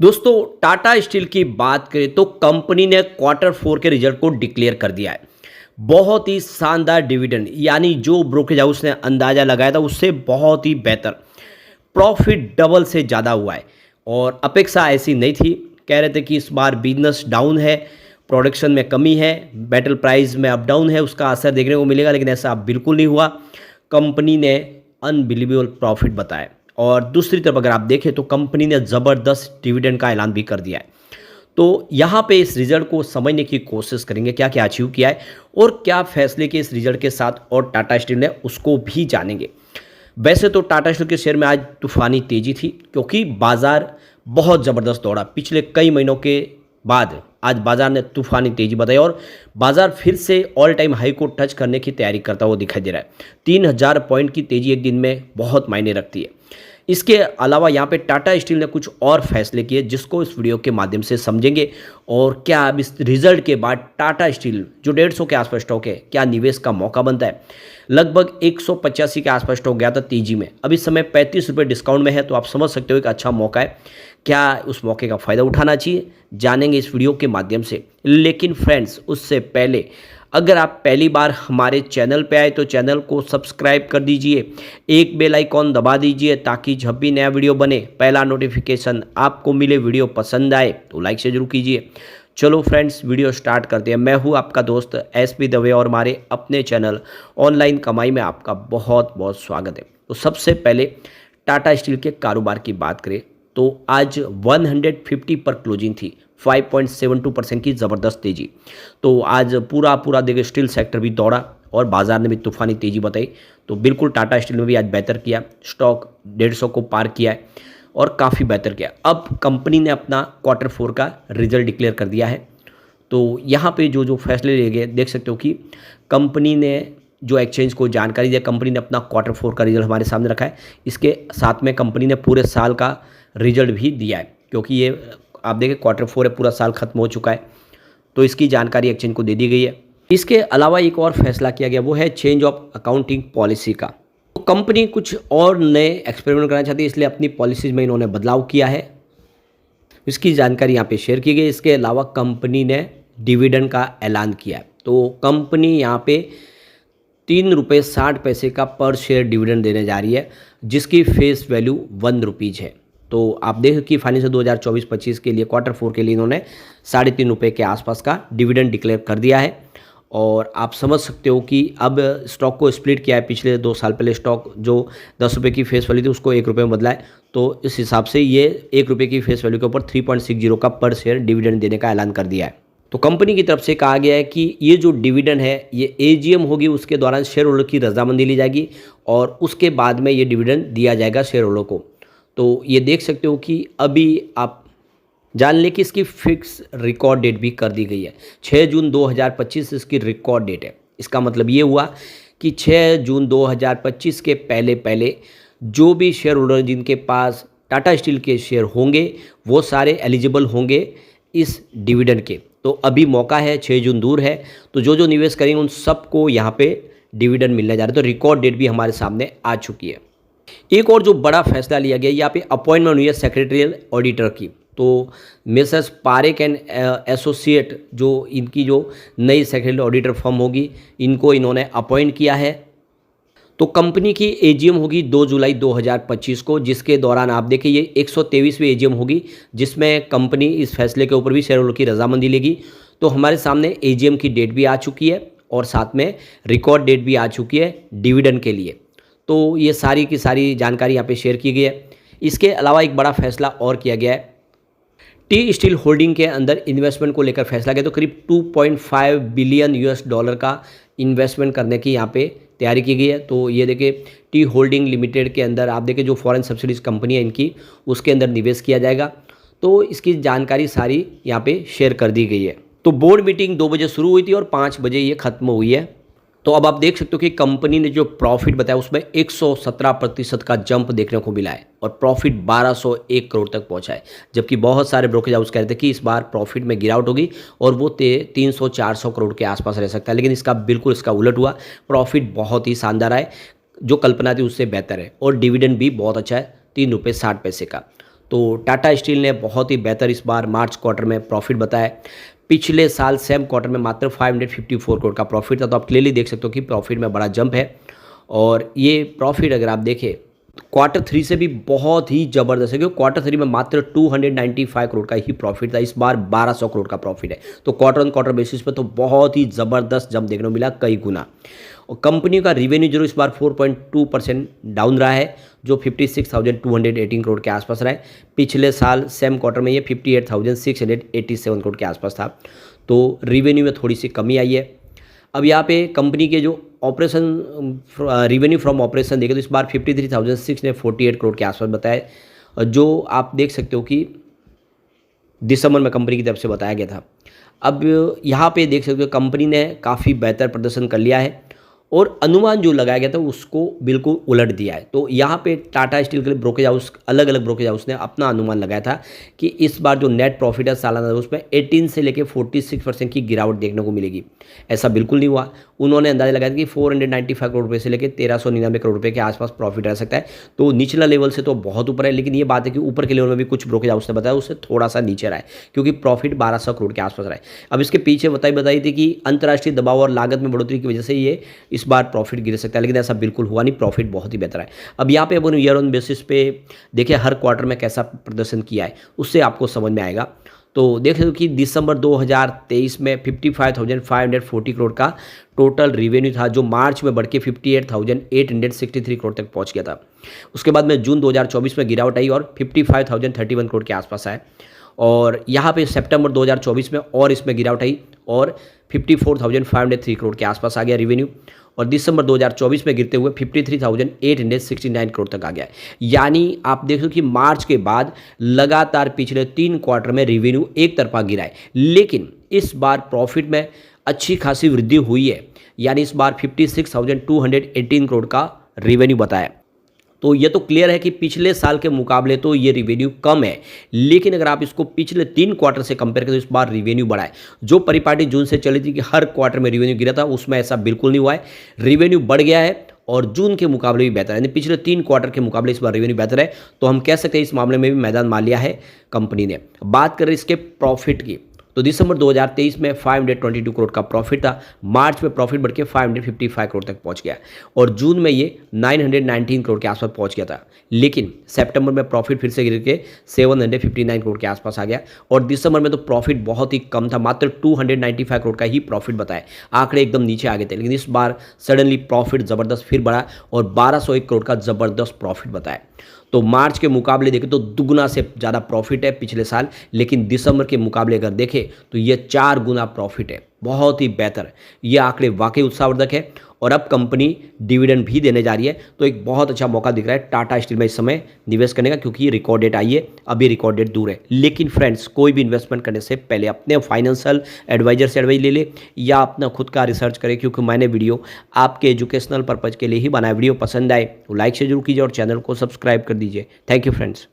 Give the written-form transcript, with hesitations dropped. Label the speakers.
Speaker 1: दोस्तों टाटा स्टील की बात करें तो कंपनी ने क्वार्टर फोर के रिजल्ट को डिक्लेयर कर दिया है। बहुत ही शानदार डिविडेंड यानी जो ब्रोकरेज हाउस ने अंदाज़ा लगाया था उससे बहुत ही बेहतर प्रॉफिट डबल से ज़्यादा हुआ है। और अपेक्षा ऐसी नहीं थी, कह रहे थे कि इस बार बिजनेस डाउन है, प्रोडक्शन में कमी है, मेटल प्राइस में अप डाउन है, उसका असर देखने को मिलेगा, लेकिन ऐसा बिल्कुल नहीं हुआ। कंपनी ने अनबिलीवेबल प्रॉफिट बताया। और दूसरी तरफ अगर आप देखें तो कंपनी ने ज़बरदस्त डिविडेंड का ऐलान भी कर दिया है। तो यहाँ पे इस रिजल्ट को समझने की कोशिश करेंगे, क्या क्या अचीव किया है और क्या फैसले के इस रिजल्ट के साथ और टाटा स्टील ने उसको भी जानेंगे। वैसे तो टाटा स्टील के शेयर में आज तूफानी तेजी थी क्योंकि बाजार बहुत ज़बरदस्त दौड़ा। पिछले कई महीनों के बाद आज बाजार ने तूफानी तेजी बताई और बाजार फिर से ऑल टाइम हाई को टच करने की तैयारी करता हुआ दिखाई दे रहा है। 3000 पॉइंट की तेजी एक दिन में बहुत मायने रखती है। इसके अलावा यहाँ पे टाटा स्टील ने कुछ और फैसले किए जिसको इस वीडियो के माध्यम से समझेंगे। और क्या अब इस रिजल्ट के बाद टाटा स्टील जो 150 के आसपास स्टॉक है, क्या निवेश का मौका बनता है। लगभग 185 के आसपास स्टॉक गया था तेजी में, अब इस समय 35 रुपये डिस्काउंट में है, तो आप समझ सकते हो एक अच्छा मौका है। क्या उस मौके का फ़ायदा उठाना चाहिए, जानेंगे इस वीडियो के माध्यम से। लेकिन फ्रेंड्स, उससे पहले अगर आप पहली बार हमारे चैनल पे आए तो चैनल को सब्सक्राइब कर दीजिए, एक बेल आइकॉन दबा दीजिए ताकि जब भी नया वीडियो बने पहला नोटिफिकेशन आपको मिले। वीडियो पसंद आए तो लाइक से जरूर कीजिए। चलो फ्रेंड्स, वीडियो स्टार्ट करते हैं। मैं हूँ आपका दोस्त एसपी दवे और हमारे अपने चैनल ऑनलाइन कमाई में आपका बहुत बहुत स्वागत है। तो सबसे पहले टाटा स्टील के कारोबार की बात करें तो आज 150 पर क्लोजिंग थी, 5.72% की ज़बरदस्त तेजी। तो आज पूरा देखिए स्टील सेक्टर भी दौड़ा और बाजार ने भी तूफानी तेजी बताई। तो बिल्कुल टाटा स्टील में भी आज बेहतर किया, स्टॉक 150 को पार किया है और काफ़ी बेहतर किया। अब कंपनी ने अपना क्वार्टर फोर का रिजल्ट डिक्लेयर कर दिया है। तो यहाँ पे जो जो फैसले लिए गए देख सकते हो कि कंपनी ने जो एक्सचेंज को जानकारी दी, कंपनी ने अपना क्वार्टर फोर का रिजल्ट हमारे सामने रखा है। इसके साथ में कंपनी ने पूरे साल का रिजल्ट भी दिया है, क्योंकि ये आप देखें क्वार्टर फोर है, पूरा साल खत्म हो चुका है, तो इसकी जानकारी एक्सचेंज को दे दी गई है। इसके अलावा एक और फैसला किया गया, वो है चेंज ऑफ अकाउंटिंग पॉलिसी का। तो कंपनी कुछ और नए एक्सपेरिमेंट करना चाहती है, इसलिए अपनी पॉलिसीज में इन्होंने बदलाव किया है। इसकी जानकारी यहाँ पे शेयर की गई। इसके अलावा कंपनी ने डिविडेंड का ऐलान किया है। तो कंपनी यहाँ पे 3.60 रुपये का पर शेयर डिविडेंड देने जा रही है, जिसकी फेस वैल्यू 1 रुपीज़ है। तो आप देखें कि फाइनेंशियल 2024-25 के लिए क्वार्टर फोर के लिए इन्होंने 3.5 रुपये के आसपास का डिविडेंड डिक्लेयर कर दिया है। और आप समझ सकते हो कि अब स्टॉक को स्प्लिट किया है। पिछले 2 साल पहले स्टॉक जो 10 रुपये की फेस वैल्यू थी उसको 1 रुपये में बदला है। तो इस हिसाब से ये 1 रुपये की फेस वैल्यू के ऊपर 3.60 का पर शेयर डिविडेंड देने का ऐलान कर दिया है। तो कंपनी की तरफ से कहा गया है कि ये जो डिविडेंड है ये एजीएम होगी, उसके दौरान शेयर होल्डर की रजामंदी ली जाएगी और उसके बाद में ये डिविडेंड दिया जाएगा शेयर होल्डर को। तो ये देख सकते हो कि अभी आप जान लें कि इसकी फिक्स रिकॉर्ड डेट भी कर दी गई है। 6 जून 2025 इसकी रिकॉर्ड डेट है। इसका मतलब ये हुआ कि 6 जून 2025 के पहले पहले जो भी शेयर होल्डर जिनके पास टाटा स्टील के शेयर होंगे वो सारे एलिजिबल होंगे इस डिविडेंड के। तो अभी मौका है, 6 जून दूर है, तो जो जो निवेश करेंगे उन सबको यहाँ पे डिविडेंड मिलने जा रहा है। तो रिकॉर्ड डेट भी हमारे सामने आ चुकी है। एक और जो बड़ा फैसला लिया गया, यहाँ पे अपॉइंटमेंट हुई है सेक्रेटरियल ऑडिटर की। तो मिसेस पारेख एंड एसोसिएट जो इनकी जो नई सेक्रेटरियल ऑडिटर फर्म होगी, इनको इन्होंने अपॉइंट किया है। तो कंपनी की एजीएम होगी 2 जुलाई 2025 को, जिसके दौरान आप देखिए ये 123वीं एजीएम होगी, जिसमें कंपनी इस फैसले के ऊपर भी शेयर होल्डर की रजामंदी लेगी। तो हमारे सामने एजीएम की डेट भी आ चुकी है और साथ में रिकॉर्ड डेट भी आ चुकी है डिविडेंड के लिए। तो ये सारी की सारी जानकारी यहाँ पे शेयर की गई है। इसके अलावा एक बड़ा फैसला और किया गया है, टी स्टील होल्डिंग के अंदर इन्वेस्टमेंट को लेकर फैसला किया। तो करीब 2.5 बिलियन US डॉलर का इन्वेस्टमेंट करने की यहाँ पे तैयारी की गई है। तो ये देखिए टी होल्डिंग लिमिटेड के अंदर आप देखिए जो फॉरेन सब्सिडीज कंपनी है इनकी, उसके अंदर निवेश किया जाएगा। तो इसकी जानकारी सारी यहाँ पे शेयर कर दी गई है। तो बोर्ड मीटिंग 2 बजे शुरू हुई थी और 5 बजे ये खत्म हुई है। तो अब आप देख सकते हो कि कंपनी ने जो प्रॉफिट बताया उसमें 117% का जंप देखने को मिला है और प्रॉफिट 1201 करोड़ तक पहुंचा है। जबकि बहुत सारे ब्रोकरेज हाउस कह रहे थे कि इस बार प्रॉफिट में गिरावट होगी और वो 300-400 करोड़ के आसपास रह सकता है, लेकिन इसका उलट हुआ। प्रॉफिट बहुत ही शानदार है, जो कल्पना थी उससे बेहतर है और डिविडेंड भी बहुत अच्छा है, 3.60 रुपये का। तो टाटा स्टील ने बहुत ही बेहतर इस बार मार्च क्वार्टर में प्रॉफिट बताया। पिछले साल सेम क्वार्टर में मात्र 554 करोड़ का प्रॉफिट था। तो आप क्लियरली देख सकते हो कि प्रॉफिट में बड़ा जंप है। और ये प्रॉफिट अगर आप देखें क्वार्टर 3 से भी बहुत ही ज़बरदस्त है, क्योंकि क्वार्टर 3 में मात्र 295 करोड़ का ही प्रॉफिट था, इस बार 1200 करोड़ का प्रॉफिट है। तो क्वार्टर ऑन क्वार्टर बेसिस पे तो बहुत ही ज़बरदस्त जंप देखने को मिला, कई गुना। और कंपनी का रिवेन्यू जो इस बार 4.2% डाउन रहा है, जो 56,218 करोड़ के आसपास रहा है। पिछले साल सेम क्वार्टर में ये 58,687 करोड़ के आसपास था। तो रिवेन्यू में थोड़ी सी कमी आई है। अब यहाँ पे कंपनी के जो ऑपरेशन रिवेन्यू फ्रॉम ऑपरेशन देखें तो इस बार 53,648 करोड़ के आसपास बताया, जो आप देख सकते हो कि दिसंबर में कंपनी की तरफ से बताया गया था। अब यहाँ पे देख सकते हो कंपनी ने काफ़ी बेहतर प्रदर्शन कर लिया है और अनुमान जो लगाया गया था उसको बिल्कुल उलट दिया है। तो यहाँ पे टाटा स्टील के लिए ब्रोकेज हाउस, अलग अलग ब्रोकेज हाउस ने अपना अनुमान लगाया था कि इस बार जो नेट प्रॉफिट है सालाना उसमें 18 से लेकर 46% की गिरावट देखने को मिलेगी। ऐसा बिल्कुल नहीं हुआ। उन्होंने अंदाजा लगाया था कि 495 करोड़ रुपये से लेकर 1399 करोड़ रुपये के आसपास प्रॉफिट रह सकता है। तो निचला लेवल से तो बहुत ऊपर है, लेकिन ये बात है कि ऊपर के लेवल में भी कुछ ब्रोकेज हाउस ने बताया उससे थोड़ा सा नीचे रहा है, क्योंकि प्रॉफिट 1200 करोड़ के आसपास रहा है। अब इसके पीछे बताई थी कि अंतर्राष्ट्रीय दबाव और लागत में बढ़ोतरी की वजह से ये इस बार प्रॉफिट गिर सकता है, लेकिन ऐसा बिल्कुल हुआ नहीं, प्रॉफिट बहुत ही बेहतर है। अब यहाँ पे अपन ईयर ऑन बेसिस पे देखिए हर क्वार्टर में कैसा प्रदर्शन किया है, उससे आपको समझ में आएगा। तो देख लो कि दिसंबर 2023 में 55,540 करोड़ का टोटल रिवेन्यू था, जो मार्च में बढ़ के 58,863 करोड़ तक पहुंच गया था। उसके बाद में जून 2024 में गिरावट आई और 55,031 करोड़ के आसपास आए। और यहाँ पे सितंबर 2024 में और इसमें गिरावट आई और 54,503 करोड़ के आसपास आ गया रिवेन्यू। और दिसंबर 2024 में गिरते हुए 53,869 करोड़ तक आ गया। यानी आप देखो कि मार्च के बाद लगातार पिछले 3 क्वार्टर में रिवेन्यू एक तरफा गिरा है, लेकिन इस बार प्रॉफिट में अच्छी खासी वृद्धि हुई है। यानी इस बार 56,218 करोड़ का रिवेन्यू बताया। तो ये तो क्लियर है कि पिछले साल के मुकाबले तो ये रिवेन्यू कम है, लेकिन अगर आप इसको पिछले 3 क्वार्टर से कंपेयर करें तो इस बार रिवेन्यू बढ़ा है। जो परिपाटी जून से चली थी कि हर क्वार्टर में रिवेन्यू गिरा था, उसमें ऐसा बिल्कुल नहीं हुआ है। रिवेन्यू बढ़ गया है और जून के मुकाबले भी बेहतर है, यानी पिछले 3 क्वार्टर के मुकाबले इस बार रिवेन्यू बेहतर है। तो हम कह सकते हैं इस मामले में भी मैदान मार लिया है कंपनी ने। बात करें इसके प्रॉफिट की, तो दिसंबर 2023 में 522 करोड़ का प्रॉफिट था। मार्च में प्रॉफिट बढ़ के 555 करोड़ तक पहुंच गया और जून में ये 919 करोड़ के आसपास पहुंच गया था। लेकिन सितंबर में प्रॉफिट फिर से गिर के 759 करोड़ के आसपास आ गया और दिसंबर में तो प्रॉफिट बहुत ही कम था, मात्र 295 करोड़ का ही प्रॉफिट बताया। आंकड़े एकदम नीचे आ गए थे, लेकिन इस बार सडनली प्रॉफिट ज़बरदस्त फिर बढ़ा और 1201 करोड़ का ज़बरदस्त प्रॉफिट बताया। तो मार्च के मुकाबले देखें तो दुगुना से ज़्यादा प्रॉफिट है पिछले साल, लेकिन दिसंबर के मुकाबले अगर देखें तो ये 4 गुना प्रॉफिट है, बहुत ही बेहतर। ये आंकड़े वाकई उत्साहवर्धक है और अब कंपनी डिविडेंड भी देने जा रही है। तो एक बहुत अच्छा मौका दिख रहा है टाटा स्टील में इस समय निवेश करने का, क्योंकि ये रिकॉर्ड डेट आई है, अभी रिकॉर्ड डेट दूर है। लेकिन फ्रेंड्स, कोई भी इन्वेस्टमेंट करने से पहले अपने फाइनेंशियल एडवाइजर से एडवाइस ले ले या अपना खुद का रिसर्च करें, क्योंकि मैंने वीडियो आपके एजुकेशनल पर्पज़ के लिए ही बनाया। वीडियो पसंद आए तो लाइक से जरूर कीजिए और चैनल को सब्सक्राइब कर दीजिए। Thank you friends.